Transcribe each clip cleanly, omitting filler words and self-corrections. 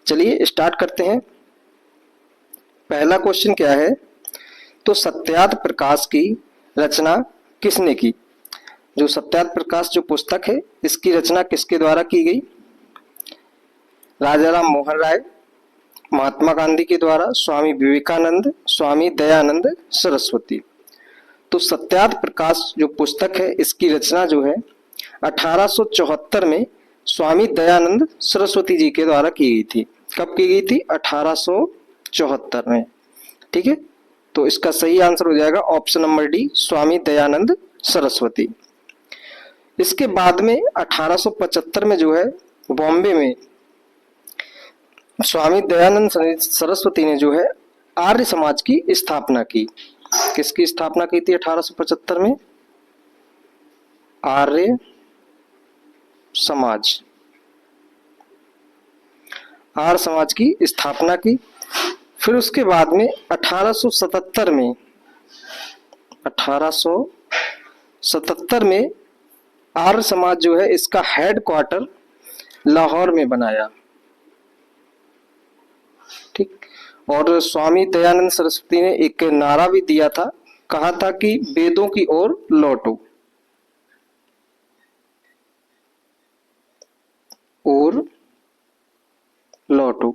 चलिए स्टार्ट करते हैं। पहला क्वेश्चन क्या है, तो सत्यार्थ प्रकाश की रचना किसने की? जो सत्यार्थ प्रकाश जो पुस्तक है, इसकी रचना किसके द्वारा की गई? राजा राम मोहन राय, महात्मा गांधी के द्वारा, स्वामी विवेकानंद, स्वामी दयानंद सरस्वती। तो सत्यार्थ प्रकाश जो पुस्तक है, इसकी रचना जो है 1874 में स्वामी दयानंद सरस्वती जी के द्वारा की गई थी। कब की गई थी? 1874 में। ठीक है, तो इसका सही आंसर हो जाएगा option number D, Swami Dayanand Saraswati. इसके बाद में 1875 में जो है बॉम्बे में स्वामी दयानंद सरस्वती ने जो है आर्य समाज की स्थापना की। किसकी स्थापना की थी 1875 में? आर्य समाज, आर्य समाज की स्थापना की। फिर उसके बाद में 1877 में आर्य समाज जो है इसका हेड क्वार्टर लाहौर में बनाया। ठीक, और स्वामी दयानंद सरस्वती ने एक नारा भी दिया था, कहा था कि वेदों की ओर लौटो और लौटो।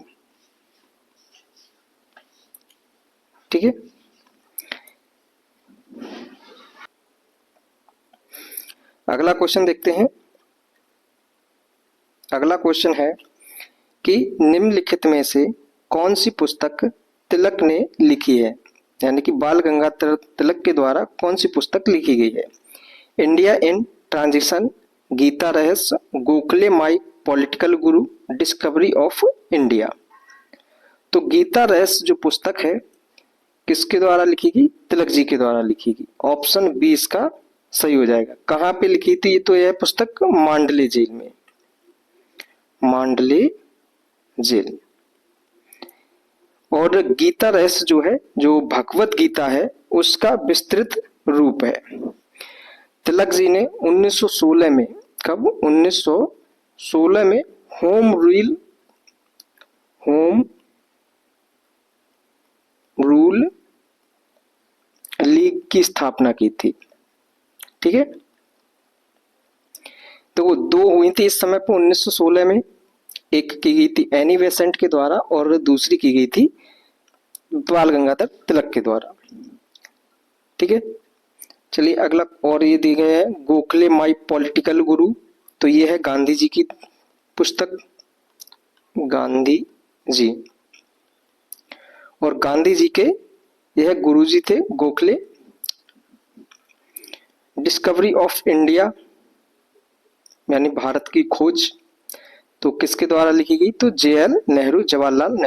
ठीक है, अगला क्वेश्चन देखते हैं। अगला क्वेश्चन है कि निम्नलिखित में से कौन सी पुस्तक तिलक ने लिखी है, यानी कि बाल गंगाधर तिलक के द्वारा कौन सी पुस्तक लिखी गई है? इंडिया इन ट्रांजिशन, गीता रहस्य, Gokhale my political Guru, discovery of India. तो गीता रहस्य जो पुस्तक है किसके द्वारा लिखी गई? तिलक जी के द्वारा लिखी गई। ऑप्शन बी इसका सही हो जाएगा। कहाँ पे लिखी थी? तो यह पुस्तक मांडले जेल में, मांडले जेल। और गीता रहस्य जो है, जो भगवत गीता है, उसका विस्तृत रूप है। तिलक जी ने 1916 में, कब? 1916 में होम रूल लीग की स्थापना की थी। ठीक है, तो वो दो हुई थी इस समय पर 1916 में। एक की गई थी एनी बेसेंट के द्वारा और दूसरी की गई थी बाल गंगाधर तिलक के द्वारा। ठीक है, चलिए अगला। और ये दी गए है गोखले माई पॉलिटिकल गुरु, तो ये है गांधी जी की पुस्तक, गांधी जी। और गांधी जी के यह गुरु जी थे गोखले। डिस्कवरी ऑफ इंडिया यानी भारत की खोज, तो किसके द्वारा लिखी गई? तो JL नेहरू, जवाहरलाल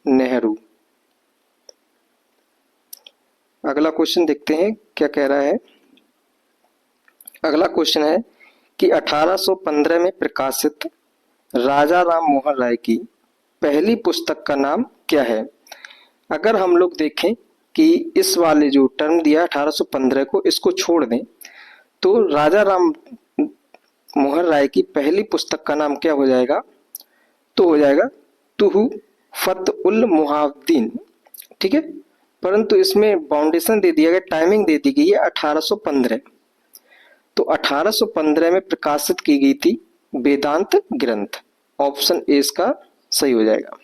नेहरू। अगला क्वेश्चन देखते हैं क्या कह रहा है। अगला क्वेश्चन है कि 1815 में प्रकाशित राजा राम मोहन राय की पहली पुस्तक का नाम क्या है? अगर हम लोग देखें कि इस वाले जो टर्म दिया 1815 को, इसको छोड़ दें, तो राजा राम मोहन राय की पहली पुस्तक का नाम क्या हो जाएगा? तो हो जाएगा तुहफत उल मुहाद्दीन। ठीक है, परंतु इसमें बाउंडेशन दे दिया गया, टाइमिंग दे दी गई है 1815। तो 1815 में प्रकाशित की गई थी वेदांत ग्रंथ। ऑप्शन ए इसका सही हो जाएगा।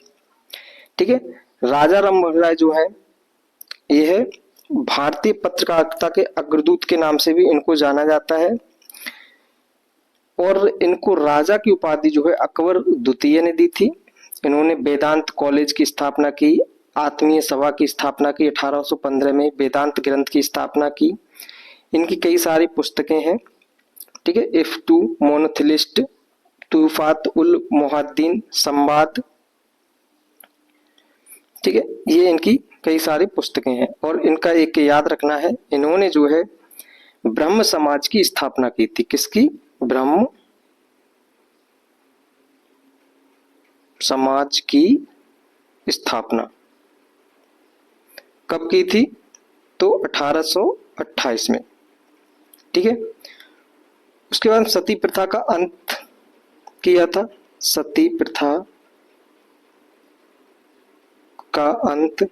ठीक है, राजा राम मोहन राय जो है, यह है भारतीय पत्रकारिता के अग्रदूत के नाम से भी इनको जाना जाता है। और इनको राजा की उपाधि जो है अकबर द्वितीय ने दी थी। इन्होंने वेदांत कॉलेज की स्थापना की, आत्मीय सभा की स्थापना की 1815 में, वेदांत ग्रंथ की स्थापना की। इनकी कई सारी पुस्तकें हैं। ठीक है, इफ टू मोनोथिलिस्ट, तुहफात उल मुहाद्दीन, संवाद। ठीक है, ये इनकी कई सारी पुस्तकें हैं। और इनका एक याद रखना है, इन्होंने जो है ब्रह्म समाज की स्थापना की थी। किसकी? ब्रह्म समाज की स्थापना कब की थी? तो 1828 में। ठीक है, उसके बाद सती प्रथा का अंत किया था। सती प्रथा का अंत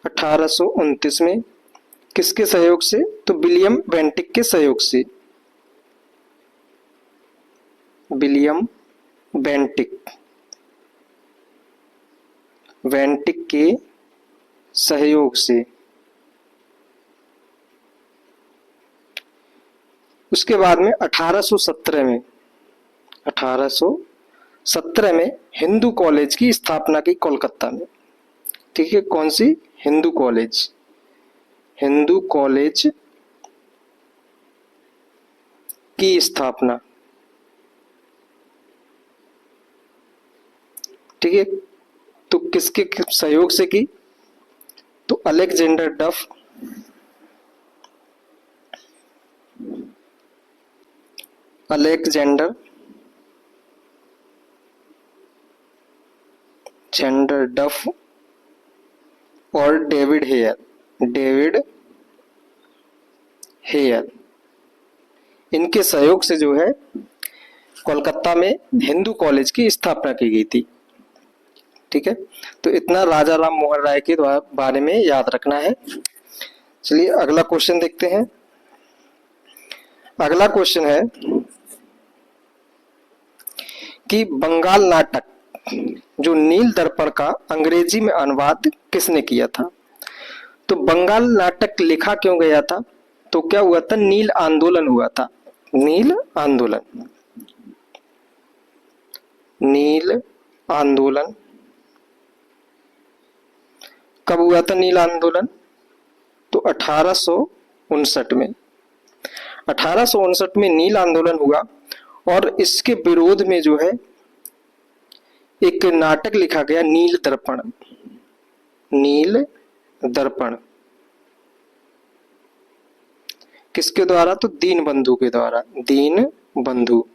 1829 में किसके सहयोग से? तो विलियम बेंटिक के सहयोग से। विलियम बेंटिक के सहयोग से। उसके बाद में 1817 में हिंदू कॉलेज की स्थापना की कोलकाता में। ठीक है, कौन सी? हिंदू कॉलेज की स्थापना। ठीक है, तो किसके सहयोग से की? तो अलेक्जेंडर डफ, डफ और डेविड हेयर, इनके सहयोग से जो है कोलकाता में हिंदू कॉलेज की स्थापना की गई थी। ठीक है, तो इतना राजा राम मोहन राय के बारे में याद रखना है। चलिए अगला क्वेश्चन देखते हैं। अगला क्वेश्चन है कि बंगाल नाटक जो नील दर्पण का अंग्रेजी में अनुवाद किसने किया था? तो बंगाल नाटक लिखा क्यों गया था? तो क्या हुआ था? नील आंदोलन हुआ था। नील आंदोलन कब हुआ था? नील आंदोलन तो 1859 में। 1859 में नील आंदोलन हुआ और इसके विरोध में जो है एक नाटक लिखा गया, नील दर्पण। किसके द्वारा? तो दीनबंधु के द्वारा, दीनबंधु।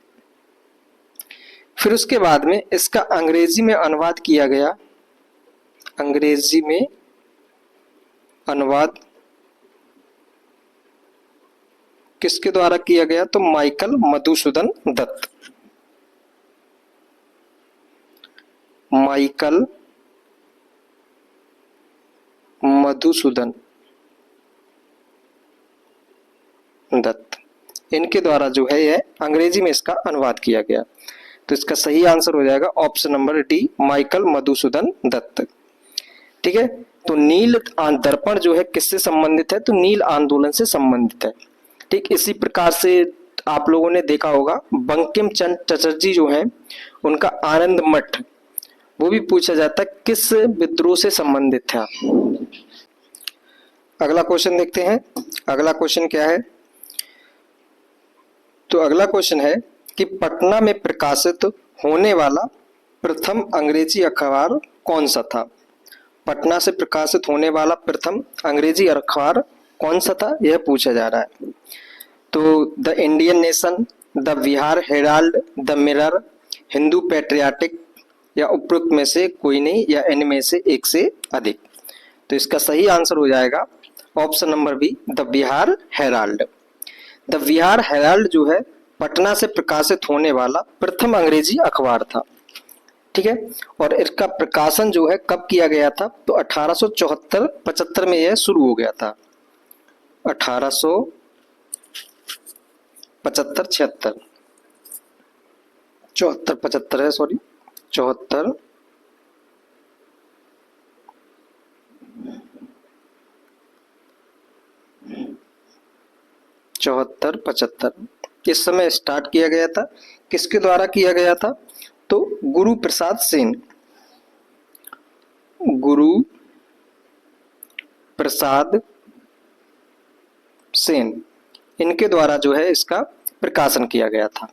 फिर उसके बाद में इसका अंग्रेजी में अनुवाद किया गया। अंग्रेजी में अनुवाद किसके द्वारा किया गया? तो माइकल मधुसूदन दत्त। माइकल मधुसूदन दत्त, इनके द्वारा जो है यह अंग्रेजी में इसका अनुवाद किया गया। तो इसका सही आंसर हो जाएगा option number D, Michael Madhusudan Dutt. ठीक है, तो नील दर्पण जो है किससे संबंधित है? तो नील आंदोलन से संबंधित है। ठीक, इसी प्रकार से आप लोगों ने देखा होगा बंकिम चंद्र चटर्जी जो है उनका आनंद मठ, वो भी पूछा जाता है किस विद्रोह से संबंधित था। अगला क्वेश्चन देखते हैं। अगला क्वेश्चन क्या है? तो अगला क्वेश्चन है कि पटना में प्रकाशित होने वाला प्रथम अंग्रेजी अखबार कौन सा था? पटना से प्रकाशित होने वाला प्रथम अंग्रेजी अखबार कौन सा था, यह पूछा जा रहा है। तो the Indian nation, the Bihar Herald, the mirror, Hindu patriotic, या उपरोक्त में से कोई नहीं, या इनमें से एक से अधिक। तो इसका सही आंसर हो जाएगा option number B, the Bihar Herald. The Bihar Herald जो है पटना से प्रकाशित होने वाला प्रथम अंग्रेजी अखबार था। ठीक है, और इसका प्रकाशन जो है कब किया गया था? तो 1874-75 में यह शुरू हो गया था। 1875-76, 74-75 है, सॉरी 74 74-75 इस समय स्टार्ट किया गया था। किसके द्वारा किया गया था? तो गुरु प्रसाद सेन, गुरु प्रसाद सेन, इनके द्वारा जो है इसका प्रकाशन किया गया था।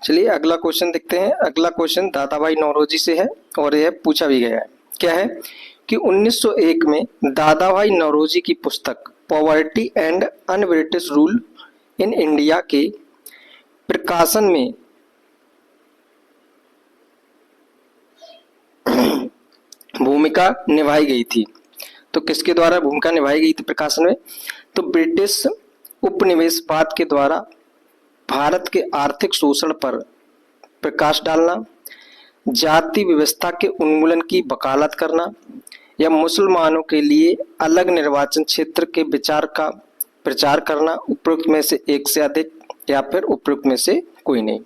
चलिए अगला क्वेश्चन देखते हैं। अगला क्वेश्चन दादाभाई नौरोजी से है और यह पूछा भी गया है। क्या है कि 1901 में दादाभाई नौरोजी की पुस्तक poverty and un British rule in India के प्रकाशन में भूमिका निभाई गई थी। तो किसके द्वारा भूमिका निभाई गई थी प्रकाशन में? तो ब्रिटिश उपनिवेशवाद के द्वारा भारत के आर्थिक शोषण पर प्रकाश डालना, जाति व्यवस्था के उन्मूलन की वकालत करना, या मुसलमानों के लिए अलग निर्वाचन क्षेत्र के विचार का प्रचार करना, उपरोक्त में से एक से अधिक या फिर उपरोक्त में से कोई नहीं।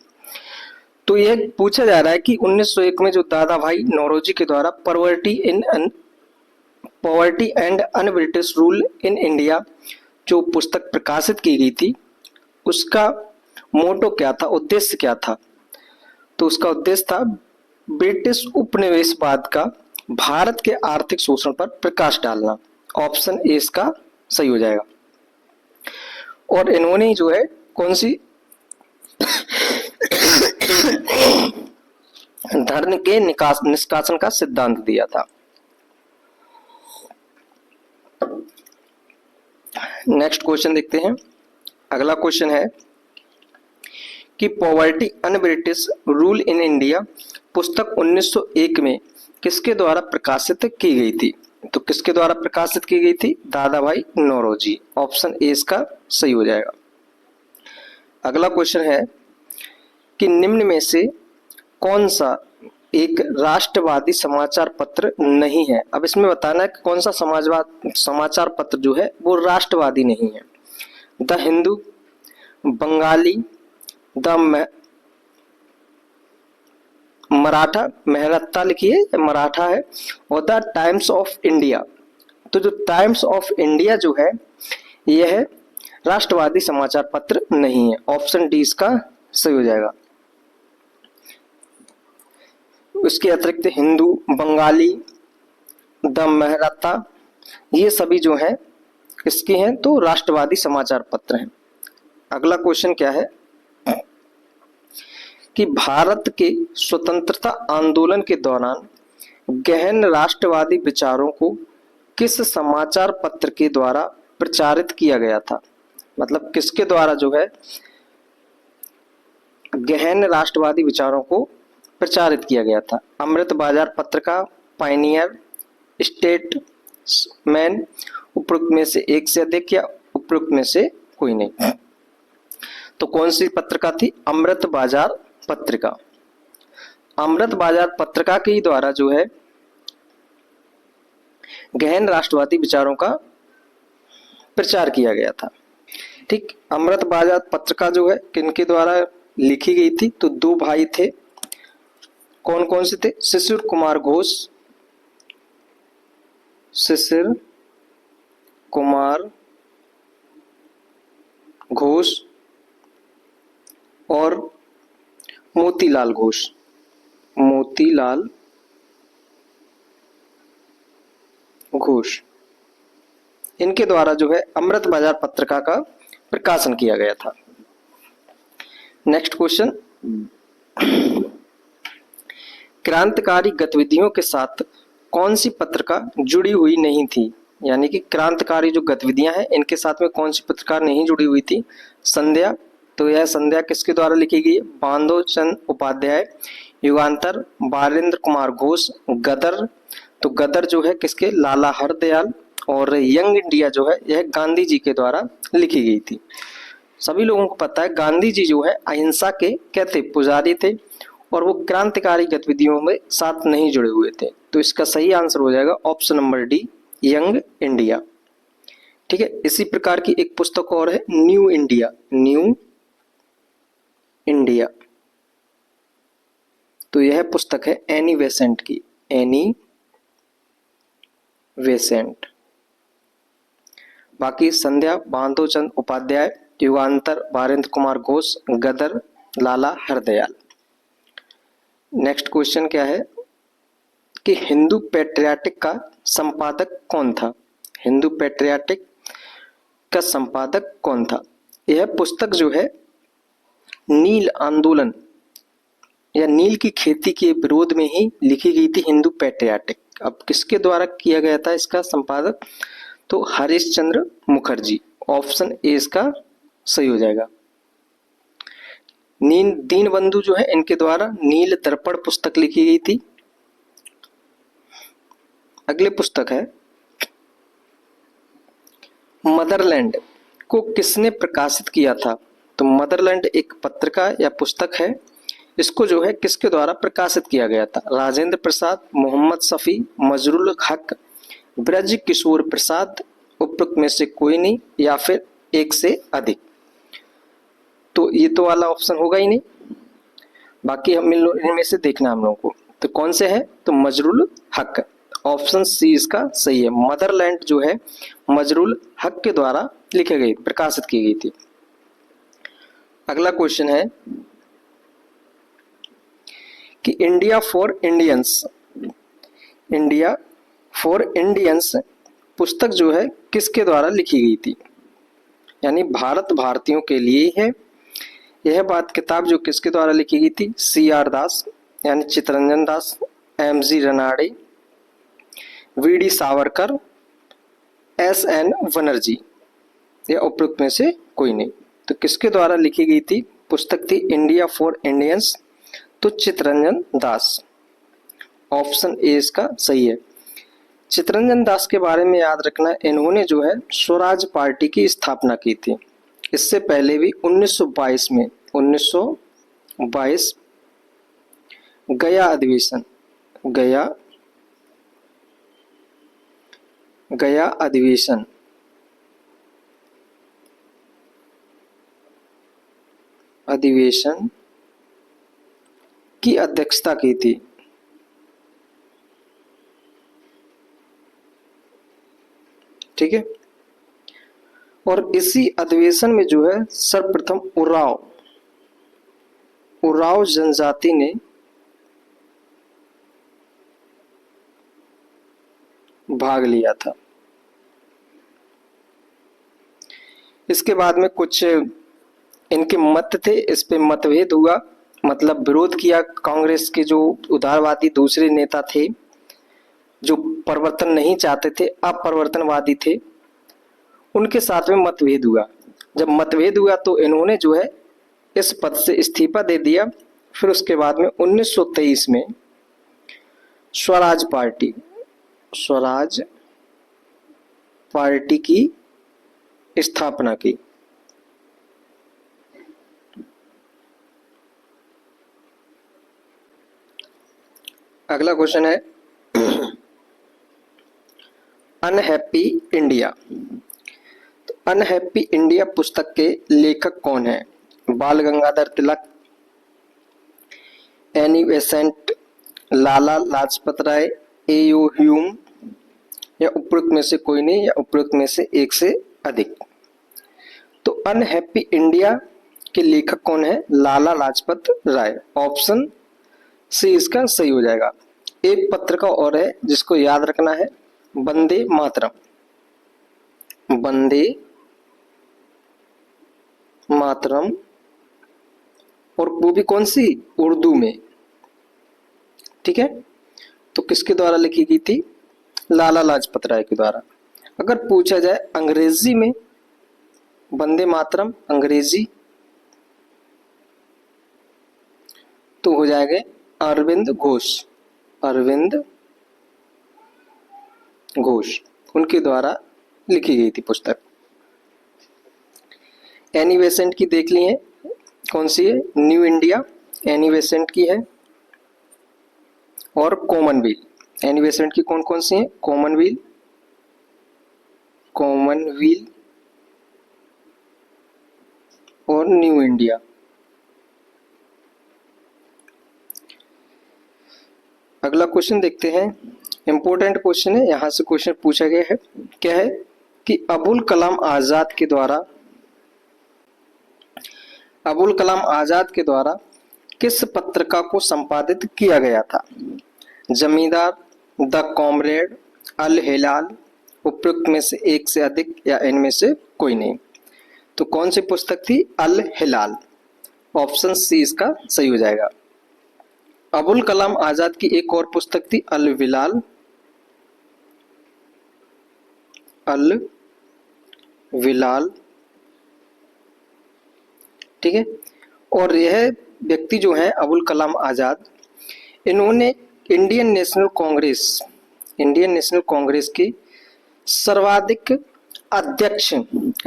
तो यह पूछा जा रहा है कि 1901 में जो दादा भाई नौरोजी के द्वारा poverty and un British rule in India जो पुस्तक प्रकाशित की गई थी, उसका मोटो क्या था, उद्देश्य क्या था? तो उसका उद्देश्य था ब्रिटिश उपनिवेशवाद का भारत के आर्थिक शोषण पर प्रकाश डालना। ऑप्शन ए इसका सही हो जाएगा। और इन्होंने जो है कौन सी धर्म के निष्कासन का सिद्धांत दिया था। नेक्स्ट क्वेश्चन देखते हैं। अगला क्वेश्चन है कि poverty un British rule in India पुस्तक 1901 में किसके द्वारा प्रकाशित की गई थी? तो किसके द्वारा प्रकाशित की गई थी? दादा भाई नौरोजी। ऑप्शन ए इसका सही हो जाएगा। अगला क्वेश्चन है कि निम्न में से कौन सा एक राष्ट्रवादी समाचार पत्र नहीं है? अब इसमें बताना है कि कौन सा समाचार पत्र जो है वो राष्ट्रवादी नहीं है। द हिंदू, बंगाली, द मराठा, महरत्ता लिखिए, मराठा है, और द टाइम्स ऑफ इंडिया। तो जो टाइम्स ऑफ इंडिया जो है यह राष्ट्रवादी समाचार पत्र नहीं है। ऑप्शन डी इसका सही हो जाएगा। उसके अतिरिक्त हिंदू, बंगाली, द महरत्ता, ये सभी जो हैं किसके हैं? तो राष्ट्रवादी समाचार पत्र हैं। अगला क्वेश्चन क्या है कि भारत के स्वतंत्रता आंदोलन के दौरान गहन राष्ट्रवादी विचारों को किस समाचार पत्र के द्वारा प्रचारित किया गया था? मतलब किसके द्वारा जो है गहन राष्ट्रवादी विचारों को प्रचारित किया गया था? अमृत बाजार पत्रिका, पायनियर, स्टेट्समैन, उपरोक्त में से एक से अधिक या उपरोक्त में से कोई नहीं। तो कौन सी पत्रिका थी? अमृत बाजार पत्रिका। अमृत बाजार पत्रिका के द्वारा जो है गहन राष्ट्रवादी विचारों का प्रचार किया गया था। ठीक, अमृत बाजार पत्रिका जो है किनके द्वारा लिखी गई थी? तो दो भाई थे। कौन कौन से थे? शिशिर कुमार घोष, शिशिर कुमार घोष और मोतीलाल घोष। मोतीलाल घोष, इनके द्वारा जो है अमृत बाजार पत्रिका का प्रकाशन किया गया था। नेक्स्ट क्वेश्चन, क्रांतिकारी गतिविधियों के साथ कौन सी पत्रिका जुड़ी हुई नहीं थी? यानी कि क्रांतिकारी जो गतिविधियां हैं इनके साथ में कौन सी पत्रिका नहीं जुड़ी हुई थी? संध्या, तो यह संध्या किसके द्वारा लिखी गई है? बांधो चंद उपाध्याय। युगांतर, बालेंद्र कुमार घोष। गदर, तो गदर जो है किसके? लाला हरदयाल। और यंग इंडिया जो है यह गांधी जी के द्वारा लिखी गई थी। सभी लोगों को पता है गांधी जी जो है अहिंसा के क्या थे? पुजारी थे, और वो क्रांतिकारी गतिविधियों में साथ नहीं जुड़े हुए थे। तो इसका सही आंसर हो जाएगा option number D, young India. ठीक है, इसी प्रकार की एक पुस्तक और है, न्यू इंडिया। न्यू इंडिया, तो यह पुस्तक है एनी बेसेंट की। Annie Besant. बाकी संध्या बांधो चंद उपाध्याय, युगांतर बालेंद्र कुमार घोष, गदर लाला हरदयाल। नेक्स्ट क्वेश्चन क्या है कि हिंदू पैट्रियाटिक का संपादक कौन था? हिंदू पैट्रियाटिक का संपादक कौन था? यह पुस्तक जो है नील आंदोलन या नील की खेती के विरोध में ही लिखी गई थी, हिंदू पैट्रियाटिक। अब किसके द्वारा किया गया था इसका संपादक? तो हरीश चंद्र मुखर्जी। ऑप्शन ए इसका सही हो जाएगा। दीनबंधु जो है इनके द्वारा नील दर्पण पुस्तक लिखी गई थी। अगली पुस्तक है मदरलैंड। को किसने प्रकाशित किया था? तो मदरलैंड एक पत्रिका या पुस्तक है, इसको जो है किसके द्वारा प्रकाशित किया गया था? राजेंद्र प्रसाद, मोहम्मद शफी, मजरूल हक, ब्रज किशोर प्रसाद, उपरोक्त में से कोई नहीं, या फिर एक से अधिक। तो ये तो वाला ऑप्शन होगा ही नहीं, बाकी हम इनमें से देखना हम लोगों को। तो कौन से है? तो मजरूल हक, ऑप्शन सी इसका सही है। मदरलैंड जो है मजरूल हक के द्वारा लिखी गई, प्रकाशित की गई थी। अगला क्वेश्चन है कि India for Indians, India for Indians पुस्तक जो है किसके द्वारा लिखी गई थी? यानी भारत भारतीयों के लिए है। यह बात किताब जो किसके द्वारा लिखी गई थी? CR दास यानी Chittaranjan Das, MG Ranade, VD Savarkar, SN Banerjee, या उपरोक्त में से कोई नहीं। तो किसके द्वारा लिखी गई थी? पुस्तक थी इंडिया फॉर इंडियंस, तो चित्तरंजन दास, ऑप्शन ए इसका सही है। चित्तरंजन दास के बारे में याद रखना, इन्होंने जो है स्वराज पार्टी की स्थापना की थी। इससे पहले भी 1922 में 1922 गया अधिवेशन, गया अधिवेशन की अध्यक्षता की थी। ठीक है, और इसी अधिवेशन में जो है सर्वप्रथम उराव जनजाति ने भाग लिया था। इसके बाद में कुछ इनके मत थे, इस पे मतभेद हुआ, मतलब विरोध किया। कांग्रेस के जो उदारवादी दूसरे नेता थे, जो परिवर्तन नहीं चाहते थे, अपरिवर्तनवादी थे, उनके साथ में मतभेद हुआ। जब मतभेद हुआ तो इन्होंने जो है इस पद से इस्तीफा दे दिया। फिर उसके बाद में 1923 में स्वराज पार्टी की स्थापना की। अगला क्वेश्चन है अनहैप्पी इंडिया। तो अनहैप्पी इंडिया पुस्तक के लेखक कौन है? बाल Gangadhar Tilak, Annie Besant, Lala Lajpat Rai, A.U. Hume, या उपरोक्त में से कोई नहीं, या उपरोक्त में से एक से अधिक। तो अनहैप्पी इंडिया के लेखक कौन है? लाला लाजपत राय, ऑप्शन सी इसका सही हो जाएगा। एक पत्रिका और है जिसको याद रखना है, वंदे मातरम, और वो भी कौन सी? उर्दू में। ठीक है, तो किसके द्वारा लिखी गई थी? लाला लाजपत राय के द्वारा। अगर पूछा जाए अंग्रेजी में वंदे मातरम अंग्रेजी, तो हो जाएगा अरविंद घोष, उनके द्वारा लिखी गई थी पुस्तक। एनी बेसेंट की देख ली है, कौन सी है? न्यू इंडिया एनी बेसेंट की है, और कॉमनवेल्थ। एनी बेसेंट की कौन कौन सी है? कॉमनवेल्थ और न्यू इंडिया। अगला क्वेश्चन देखते हैं, इंपॉर्टेंट क्वेश्चन है, यहां से क्वेश्चन पूछा गया है। क्या है कि अबुल कलाम आजाद के द्वारा किस पत्रिका को संपादित किया गया था? जमींदार, द कॉमरेड, अल हिलाल, उपयुक्त में से एक से अधिक, या इनमें से कोई नहीं। तो कौन सी पुस्तक थी? अल हिलाल, ऑप्शन सी इसका सही हो जाएगा। अबुल कलाम आजाद की एक और पुस्तक थी अल विलाल। ठीक है, और यह व्यक्ति जो है अबुल कलाम आजाद, इन्होंने इंडियन नेशनल कांग्रेस की सर्वाधिक अध्यक्ष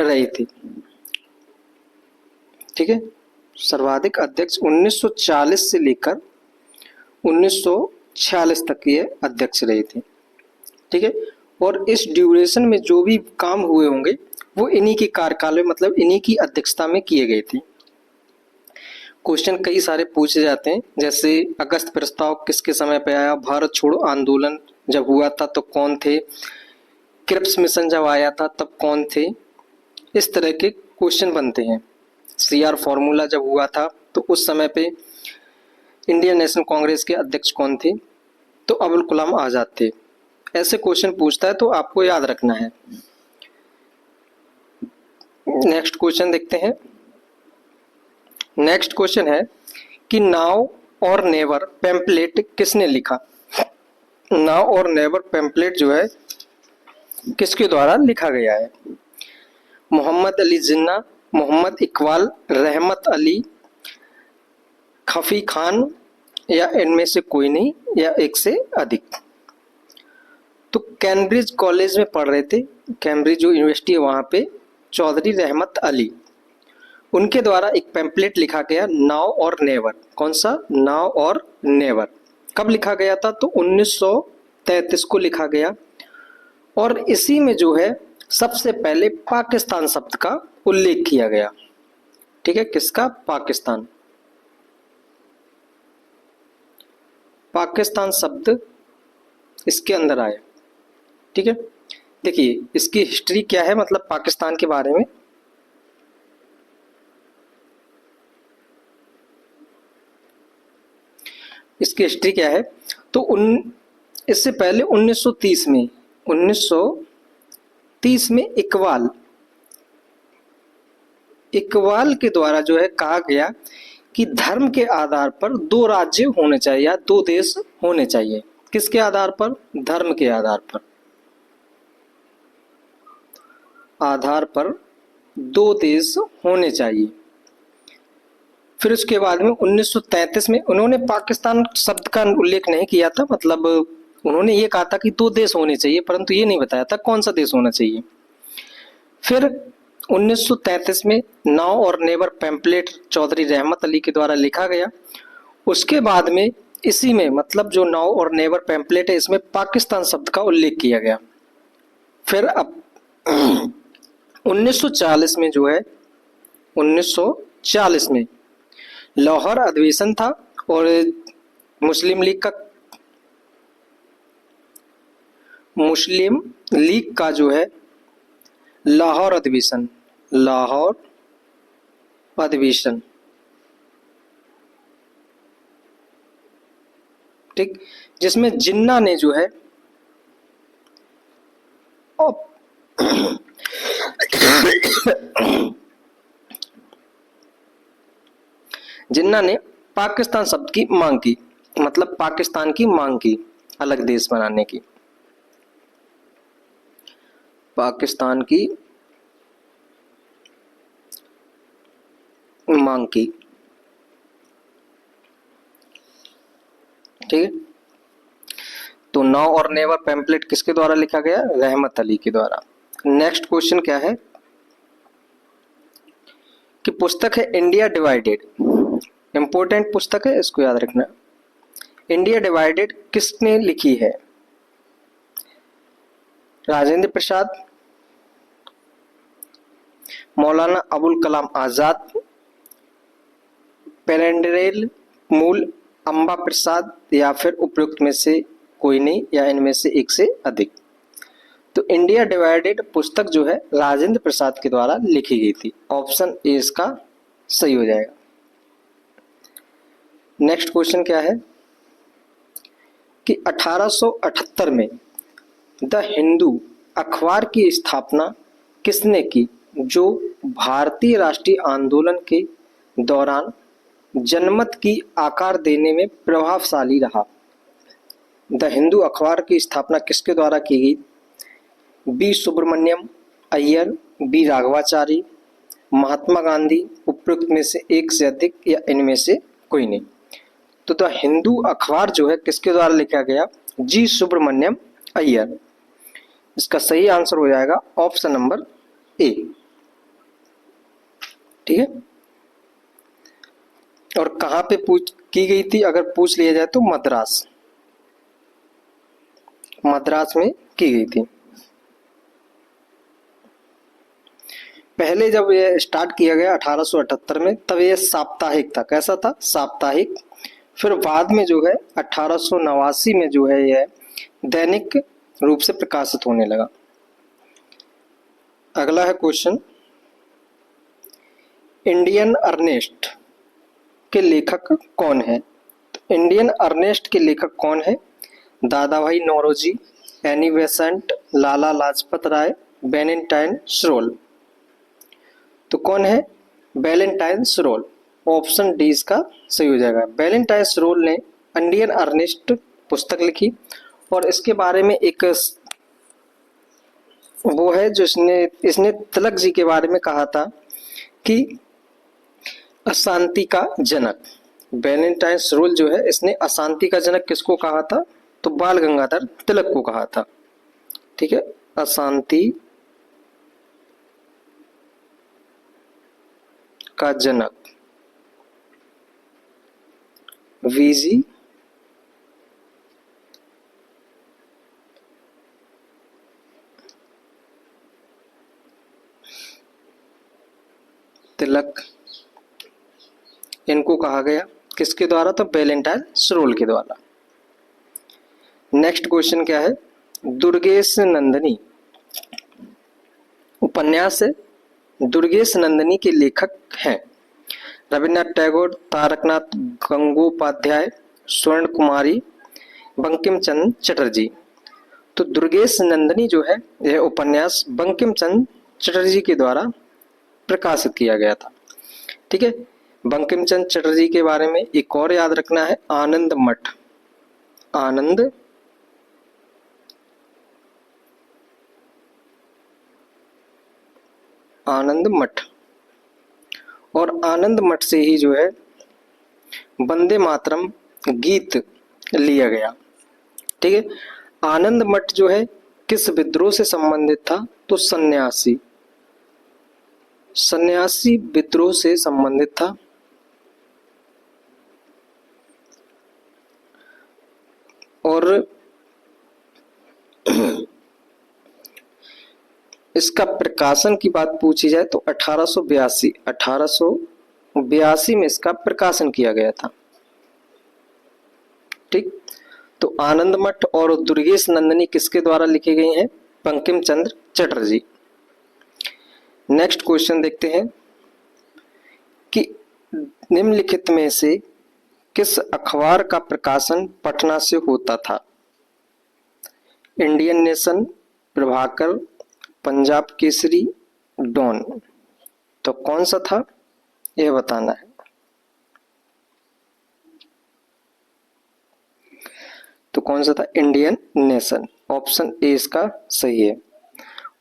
रही थी। ठीक है, सर्वाधिक अध्यक्ष 1940 से लेकर 1946 तक ये अध्यक्ष रही थी। ठीक है, और इस ड्यूरेशन में जो भी काम हुए होंगे वो इन्हीं के कार्यकाल में, मतलब इन्हीं की अध्यक्षता में किए गए थे। क्वेश्चन कई सारे पूछे जाते हैं, जैसे अगस्त प्रस्ताव किसके समय पे आया, भारत छोड़ो आंदोलन जब हुआ था तो कौन थे, क्रिप्स मिशन जब आया था तब कौन थे, इस तरह के क्वेश्चन बनते हैं। CR फॉर्मूला जब हुआ था तो उस समय पे इंडियन नेशनल कांग्रेस के अध्यक्ष कौन थे, तो अबुल कलाम आजाद थे। ऐसे क्वेश्चन पूछता है तो आपको याद रखना है। नेक्स्ट क्वेश्चन देखते हैं। नेक्स्ट क्वेश्चन है कि नाउ और नेवर पैम्पलेट किसने लिखा। नाउ और नेवर पैम्पलेट जो है किसके द्वारा लिखा गया है। मोहम्मद अली जिन्ना, मोहम्मद इकबाल, रहमत अली, खफी खान, या इनमें से कोई नहीं, या एक से अधिक। तो कैम्ब्रिज कॉलेज में पढ़ रहे थे, कैम्ब्रिज जो यूनिवर्सिटी है वहां पे चौधरी रहमत अली, उनके द्वारा एक पैम्पलेट लिखा गया नाउ और नेवर। कौन सा, नाउ और नेवर। कब लिखा गया था, तो 1933 को लिखा गया। और इसी में जो है सबसे पहले पाकिस्तान शब्द का उल्लेख किया गया। ठीक है, किसका, पाकिस्तान। पाकिस्तान शब्द इसके अंदर आया। ठीक है, देखिए इसकी हिस्ट्री क्या है, मतलब पाकिस्तान के बारे में। इसकी हिस्ट्री क्या है, तो इससे पहले 1930 में इकबाल के द्वारा जो है कहा गया कि धर्म के आधार पर दो राज्य होने चाहिए या दो देश होने चाहिए। किसके आधार पर, धर्म के आधार पर दो देश होने चाहिए। फिर उसके बाद में 1933 में उन्होंने पाकिस्तान शब्द का उल्लेख नहीं किया था, मतलब उन्होंने ये कहा था कि दो देश होने चाहिए, परंतु ये नहीं बताया था कौन सा देश होना चाहिए। फिर 1933 में नाउ और नेवर पैम्पलेट चौधरी रहमत अली के द्वारा लिखा गया। उसके बाद में इसी में, मतलब जो नाउ और नेवर पैम्पलेट है, इसमें पाकिस्तान शब्द का उल्लेख किया गया। फिर अब 1940 में जो है, 1940 में लाहौर अधिवेशन था और मुस्लिम लीग का जो है लाहौर अधिवेशन, ठीक, जिसमें जिन्ना ने जो है जिन्ना ने पाकिस्तान शब्द की मांग की, मतलब पाकिस्तान की मांग की, अलग देश बनाने की, पाकिस्तान की मांग की। ठीक है, तो नाउ और नेवर पैम्पलेट किसके द्वारा लिखा गया, रहमत अली के द्वारा। नेक्स्ट क्वेश्चन क्या है कि पुस्तक है इंडिया डिवाइडेड, इंपॉर्टेंट पुस्तक है, इसको याद रखना। इंडिया डिवाइडेड किसने लिखी है, राजेंद्र प्रसाद, मौलाना अबुल कलाम आजाद, पेरेंड्रेल मूल, अंबा प्रसाद, या फिर उपयुक्त में से कोई नहीं, या इनमें से एक से अधिक। तो इंडिया डिवाइडेड पुस्तक जो है राजेंद्र प्रसाद के द्वारा लिखी गई थी। ऑप्शन ए इसका सही हो जाएगा। नेक्स्ट क्वेश्चन क्या है कि 1878 में द हिंदू अखबार की स्थापना किसने की, जो भारतीय राष्ट्रीय आंदोलन के दौरान जनमत की आकार देने में प्रभावशाली रहा। द हिंदू अखबार की स्थापना किसके द्वारा की गई, बी सुब्रमण्यम अय्यर, बी राघवाचारी, महात्मा गांधी, उपयुक्त में से एक से अधिक, या इनमें से कोई नहीं। तो द हिंदू अखबार जो है किसके द्वारा लिखा गया, जी सुब्रमण्यम अय्यर। इसका सही आंसर हो जाएगा ऑप्शन नंबर ए। ठीक है, और कहां पे पूछ की गई थी, अगर पूछ लिया जाए तो मद्रास, मद्रास में की गई थी। पहले जब ये स्टार्ट किया गया 1878 में, तब ये साप्ताहिक था। कैसा था? साप्ताहिक। फिर बाद में जो है 1889 में जो है यह दैनिक रूप से प्रकाशित होने लगा। अगला है क्वेश्चन, इंडियन अर्नेस्ट के लेखक कौन है? तो इंडियन अर्नेस्ट के लेखक कौन है? दादा भाई Naoroji, Annie Besant, Lala Lajpat Rai, Valentine Sarol. तो कौन है? वैलेंटाइन सरोल। ऑप्शन डी इसका सही हो जाएगा। वैलेंटाइन सरोल ने इंडियन अर्नेस्ट पुस्तक लिखी, और इसके बारे में एक वो है जो इसने तिलक जी के बारे में कहा था कि अशांति का जनक। वैलेंटाइन सरोल जो है, इसने अशांति का जनक किसको कहा था? तो बाल गंगाधर तिलक को कहा था। ठीक है, अशांति का जनक वीजी तिलक, इनको कहा गया। किसके द्वारा? तो वैलेंटाइन सरोल के द्वारा। नेक्स्ट क्वेश्चन क्या है? दुर्गेश नंदिनी उपन्यास है। दुर्गेश नंदिनी के लेखक हैं रविन्द्रनाथ टैगोर, तारकनाथ गंगोपाध्याय, स्वर्ण कुमारी, बंकिम चंद्र चटर्जी। तो दुर्गेश नंदिनी जो है, यह उपन्यास बंकिम चंद्र चटर्जी के द्वारा प्रकाशित किया गया था। ठीक है, बंकिम चंद्र चटर्जी के बारे में एक और याद रखना है, आनंद मठ। आनंद आनंद मठ, और आनंद मठ से ही जो है वंदे मातरम गीत लिया गया। ठीक है, आनंद मठ जो है किस विद्रोह से संबंधित था? तो सन्यासी विद्रोह से संबंधित था। और इसका प्रकाशन की बात पूछी जाए तो 1882 में इसका प्रकाशन किया गया था। ठीक, तो आनंद मठ और दुर्गेश नंदिनी किसके द्वारा लिखे गए हैं? बंकिम चंद्र चटर्जी। नेक्स्ट क्वेश्चन देखते हैं कि निम्नलिखित में से किस अखबार का प्रकाशन पटना से होता था? Indian Nation, Prabhakar, Punjab Kesari, Dawn. तो कौन सा था, यह बताना है। तो कौन सा था? Indian nation. ऑप्शन ए इसका सही है।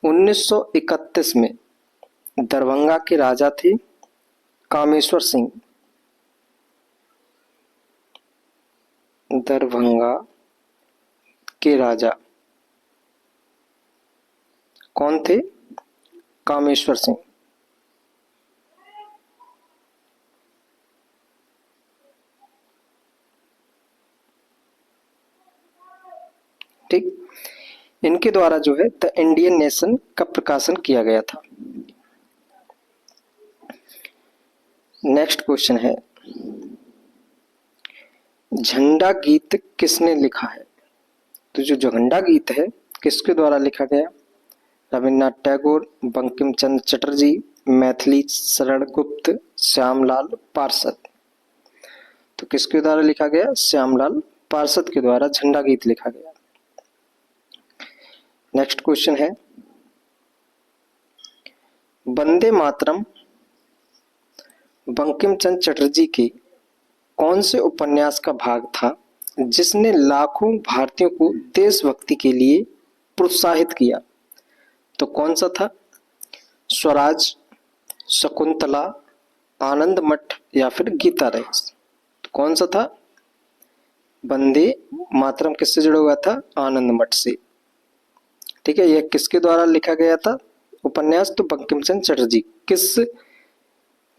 1931 में दरभंगा के राजा थे कामेश्वर सिंह। दरभंगा के राजा कौन थे? कामेश्वर सिंह। ठीक, इनके द्वारा जो है द इंडियन नेशन का प्रकाशन किया गया था। नेक्स्ट क्वेश्चन है, झंडा गीत किसने लिखा है? तो जो झंडा गीत है किसके द्वारा लिखा गया? रविन्द्रनाथ टैगोर, बंकिम चंद्र चटर्जी, मैथिली शरण गुप्त, श्यामलाल पार्षद। तो किसके द्वारा लिखा गया? श्यामलाल पार्षद के द्वारा झंडा गीत लिखा गया। नेक्स्ट क्वेश्चन है, वंदे मातरम बंकिम चंद्र चटर्जी के कौन से उपन्यास का भाग था जिसने लाखों भारतीयों को देशभक्ति के लिए प्रोत्साहित किया? तो कौन सा था? स्वराज, शकुंतला, आनंद मठ या फिर गीता रईस। तो कौन सा था? वंदे मातरम किससे जुड़ा हुआ था? आनंद मठ से। ठीक है, यह किसके द्वारा लिखा गया था? उपन्यास तो बंकिम चंद्र चटर्जी। किस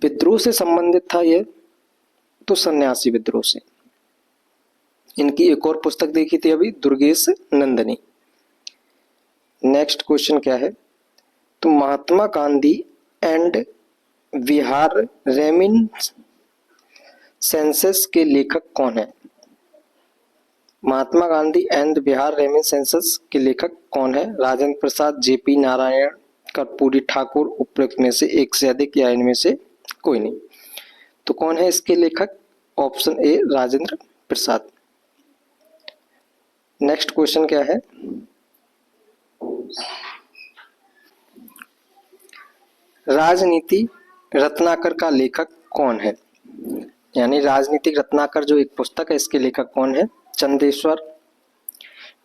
विद्रोह से संबंधित था यह? तो सन्यासी विद्रोह से। इनकी एक और पुस्तक देखी थी अभी, दुर्गेश नंदिनी। नेक्स्ट क्वेश्चन क्या है? तो महात्मा गांधी एंड बिहार रेमिनिसेंसेस के लेखक कौन है? महात्मा गांधी एंड बिहार रेमिनिसेंसेस के लेखक कौन है? राजेंद्र प्रसाद, जेपी नारायण, कर्पूरी ठाकुर, उपरोक्त में से एक से अधिक या इनमें से कोई नहीं। तो कौन है इसके लेखक? Option A Rajendra Prasad. Next question क्या है? राजनीति रत्नाकर का लेखक कौन है? यानी राजनीतिक रत्नाकर जो एक पुस्तक है, इसके लेखक कौन है? चंदेश्वर,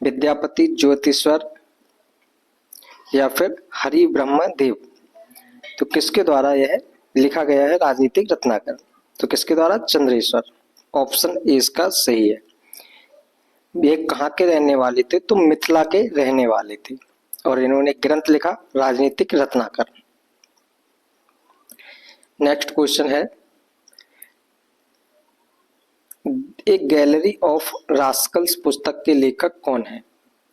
विद्यापति, ज्योतिश्वर या फिर हरि ब्रह्म देव। तो किसके द्वारा यह लिखा गया है राजनीतिक रत्नाकर? तो किसके द्वारा? चंद्रेश्वर। ऑप्शन ए इसका सही है। ये कहाँ के रहने वाले थे? तो मिथिला के रहने वाले थे और इन्होंने ग्रंथ लिखा राजनीतिक रत्नाकर। नेक्स्ट क्वेश्चन है, एक गैलरी ऑफ रास्कल्स पुस्तक के लेखक कौन है?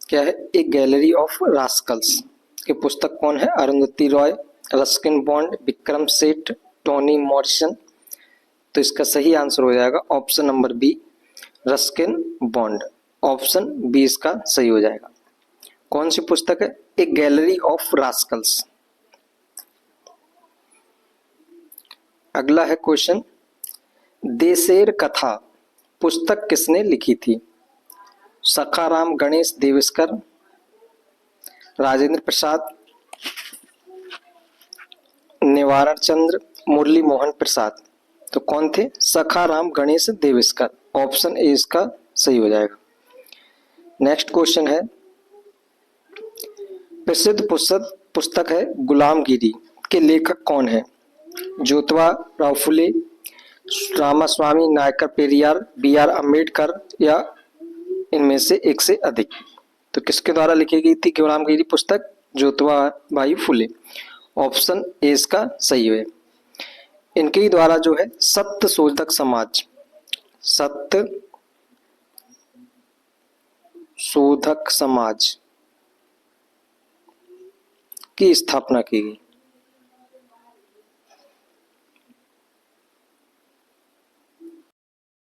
क्या है? एक गैलरी ऑफ रास्कल्स के पुस्तक कौन है? Arundhati Roy, Ruskin Bond, Vikram Seth, Toni Morrison. तो इसका सही आंसर हो जाएगा option number B, Ruskin Bond. Option B इसका सही हो जाएगा। कौन सी पुस्तक है? एक गैलरी ऑफ रास्कल्स। अगला है क्वेश्चन, देशेर कथा पुस्तक किसने लिखी थी? सखाराम गणेश देविस्कर, राजेंद्र प्रसाद, निवारण चंद्र, मुरली मोहन प्रसाद। तो कौन थे? सखाराम गणेश देविस्कर। ऑप्शन ए इसका सही हो जाएगा। नेक्स्ट क्वेश्चन है, प्रसिद्ध पुस्तक है गुलामगिरी के लेखक कौन है? ज्योतिबा राव फुले, रामास्वामी नायकर पेरियार, बी आर अम्बेडकर या इनमें से एक से अधिक। तो किसके द्वारा लिखी गई थी गुलामगिरी पुस्तक? ज्योतिबा भाई फुले। ऑप्शन ए इसका सही है। इनके ही द्वारा जो है सत्य शोधक समाज की स्थापना की गई।